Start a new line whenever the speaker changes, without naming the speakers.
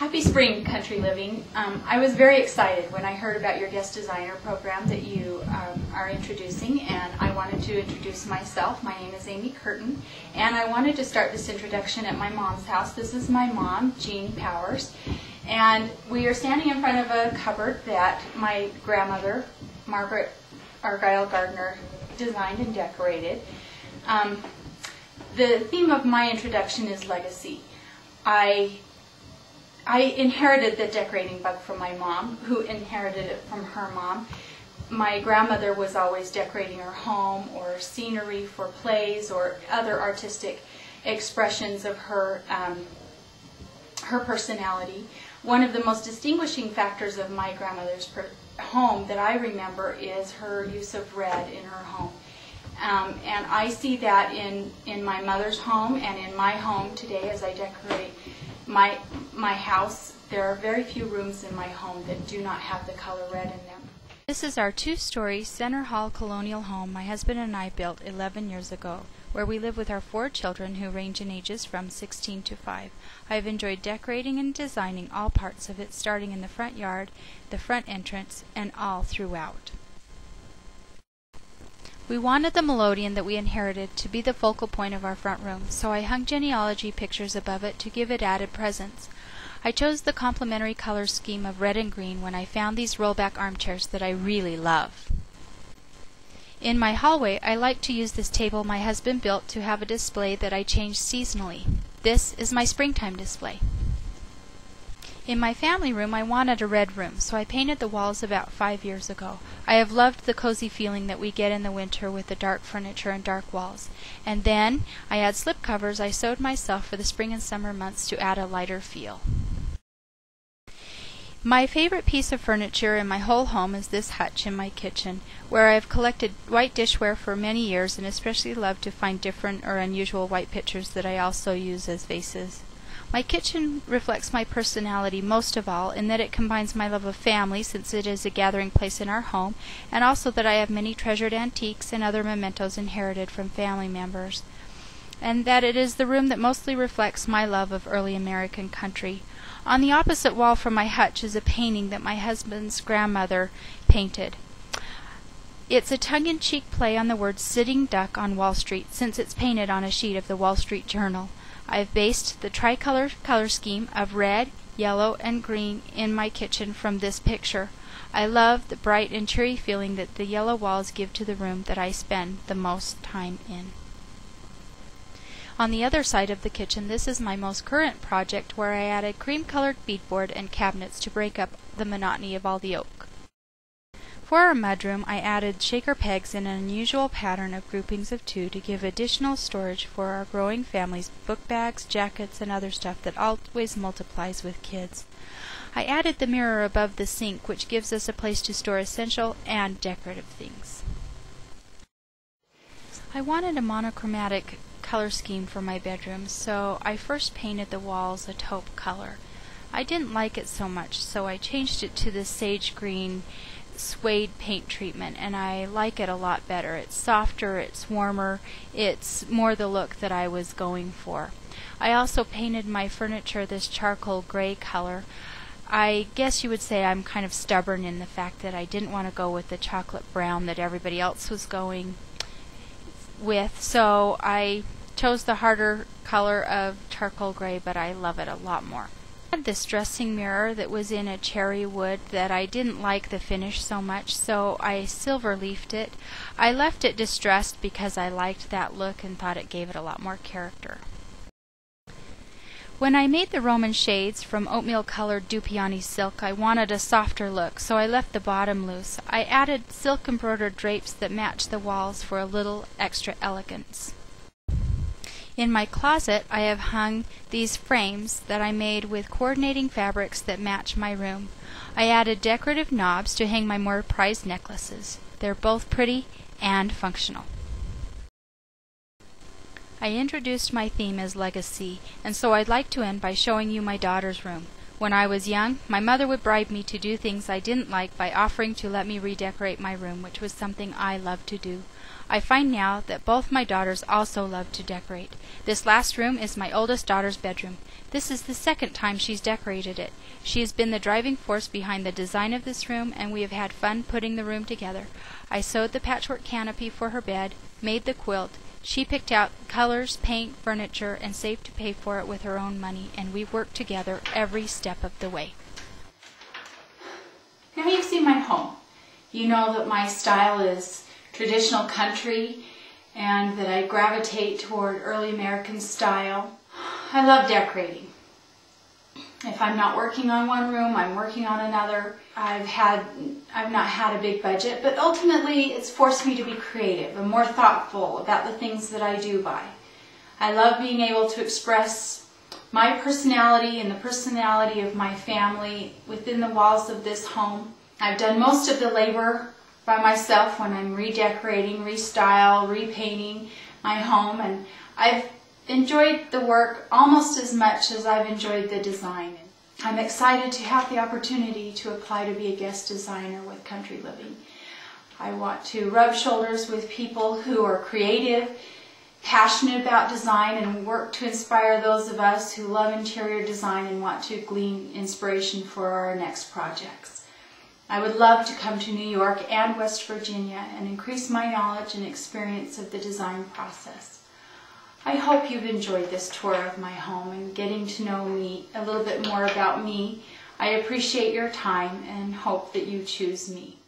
Happy spring, Country Living. I was very excited when I heard about your guest designer program that you are introducing, and I wanted to introduce myself. My name is Amy Curtin, and I wanted to start this introduction at my mom's house. This is my mom, Jean Powers, and we are standing in front of a cupboard that my grandmother, Margaret Argyle Gardner, designed and decorated. The theme of my introduction is legacy. I inherited the decorating bug from my mom, who inherited it from her mom. My grandmother was always decorating her home or scenery for plays or other artistic expressions of her personality. One of the most distinguishing factors of my grandmother's home that I remember is her use of red in her home. And I see that in my mother's home and in my home today as I decorate my house. There are very few rooms in my home that do not have the color red in them.
This is our two-story center hall colonial home my husband and I built 11 years ago, where we live with our 4 children who range in ages from 16 to 5. I have enjoyed decorating and designing all parts of it, starting in the front yard, the front entrance, and all throughout. We wanted the melodeon that we inherited to be the focal point of our front room, so I hung genealogy pictures above it to give it added presence. I chose the complementary color scheme of red and green when I found these rollback armchairs that I really love. In my hallway, I like to use this table my husband built to have a display that I change seasonally. This is my springtime display. In my family room, I wanted a red room, so I painted the walls about 5 years ago. I have loved the cozy feeling that we get in the winter with the dark furniture and dark walls. And then I add slip covers I sewed myself for the spring and summer months to add a lighter feel. My favorite piece of furniture in my whole home is this hutch in my kitchen, where I have collected white dishware for many years and especially love to find different or unusual white pitchers that I also use as vases. My kitchen reflects my personality most of all in that it combines my love of family, since it is a gathering place in our home, and also that I have many treasured antiques and other mementos inherited from family members, and that it is the room that mostly reflects my love of early American country. On the opposite wall from my hutch is a painting that my husband's grandmother painted. It's a tongue-in-cheek play on the word "sitting duck on Wall Street," since it's painted on a sheet of the Wall Street Journal. I've based the tricolor color scheme of red, yellow, and green in my kitchen from this picture. I love the bright and cheery feeling that the yellow walls give to the room that I spend the most time in. On the other side of the kitchen, this is my most current project, where I added cream-colored beadboard and cabinets to break up the monotony of all the oak. For our mudroom, I added shaker pegs in an unusual pattern of groupings of 2 to give additional storage for our growing family's book bags, jackets, and other stuff that always multiplies with kids. I added the mirror above the sink, which gives us a place to store essential and decorative things. I wanted a monochromatic color scheme for my bedroom, so I first painted the walls a taupe color. I didn't like it so much, so I changed it to the sage green suede paint treatment, and I like it a lot better. It's softer, it's warmer, it's more the look that I was going for. I also painted my furniture this charcoal gray color. I guess you would say I'm kind of stubborn in the fact that I didn't want to go with the chocolate brown that everybody else was going with, so I chose the harder color of charcoal gray, but I love it a lot more. I had this dressing mirror that was in a cherry wood that I didn't like the finish so much, so I silver leafed it. I left it distressed because I liked that look and thought it gave it a lot more character. When I made the Roman shades from oatmeal colored Dupioni silk, I wanted a softer look, so I left the bottom loose. I added silk embroidered drapes that matched the walls for a little extra elegance. In my closet, I have hung these frames that I made with coordinating fabrics that match my room. I added decorative knobs to hang my more prized necklaces. They're both pretty and functional. I introduced my theme as legacy, and so I'd like to end by showing you my daughter's room. When I was young, my mother would bribe me to do things I didn't like by offering to let me redecorate my room, which was something I loved to do. I find now that both my daughters also love to decorate. This last room is my oldest daughter's bedroom. This is the second time she's decorated it. She has been the driving force behind the design of this room, and we have had fun putting the room together. I sewed the patchwork canopy for her bed, made the quilt. She picked out colors, paint, furniture, and saved to pay for it with her own money, and we worked together every step of the way.
Now you've seen my home. You know that my style is traditional country and that I gravitate toward early American style. I love decorating. If I'm not working on one room, I'm working on another. I've not had a big budget, but ultimately it's forced me to be creative and more thoughtful about the things that I do buy. I love being able to express my personality and the personality of my family within the walls of this home. I've done most of the labor by myself when I'm redecorating, restyle, repainting my home, and I've enjoyed the work almost as much as I've enjoyed the design. I'm excited to have the opportunity to apply to be a guest designer with Country Living. I want to rub shoulders with people who are creative, passionate about design, and work to inspire those of us who love interior design and want to glean inspiration for our next projects. I would love to come to New York and West Virginia and increase my knowledge and experience of the design process. I hope you've enjoyed this tour of my home and getting to know me a little bit more about me. I appreciate your time and hope that you choose me.